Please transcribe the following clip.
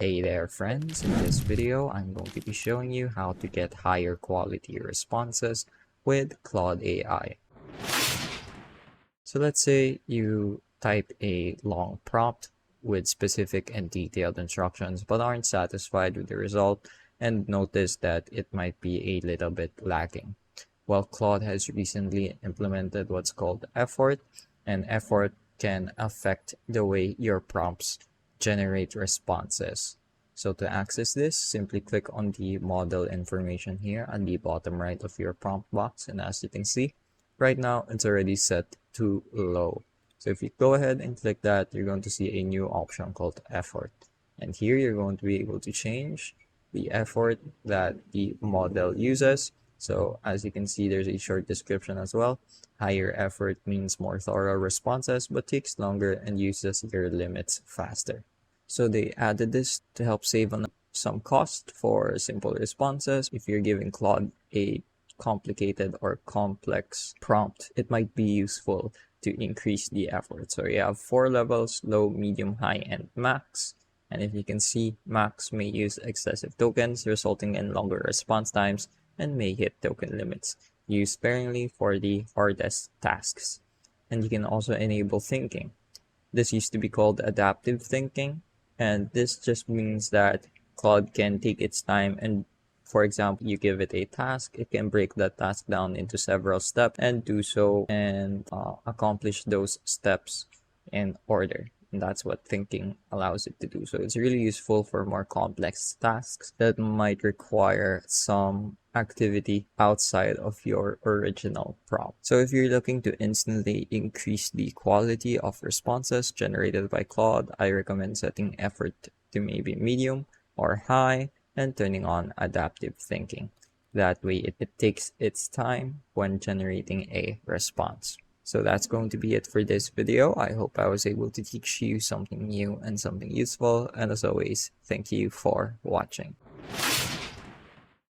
Hey there friends, in this video I'm going to be showing you how to get higher quality responses with Claude AI. So let's say you type a long prompt with specific and detailed instructions but aren't satisfied with the result and notice that it might be a little bit lacking. Well, Claude has recently implemented what's called effort, and effort can affect the way your prompts generate responses. So to access this, simply click on the model information here at the bottom right of your prompt box, and as you can see, right now it's already set to low. So if you go ahead and click that, you're going to see a new option called effort. And here you're going to be able to change the effort that the model uses. So as you can see, there's a short description as well. Higher effort means more thorough responses, but takes longer and uses your limits faster. So they added this to help save on some cost for simple responses. If you're giving Claude a complicated or complex prompt, it might be useful to increase the effort. So you have 4 levels: low, medium, high, and max. And if you can see, max may use excessive tokens, resulting in longer response times and may hit token limits. Use sparingly for the hardest tasks. And you can also enable thinking. This used to be called adaptive thinking, and this just means that Claude can take its time and, for example, you give it a task, it can break that task down into several steps and do so and accomplish those steps in order. And that's what thinking allows it to do. So it's really useful for more complex tasks that might require some activity outside of your original prompt. So if you're looking to instantly increase the quality of responses generated by Claude, I recommend setting effort to maybe medium or high and turning on adaptive thinking. That way it takes its time when generating a response. So that's going to be it for this video. I hope I was able to teach you something new and something useful. And as always, thank you for watching.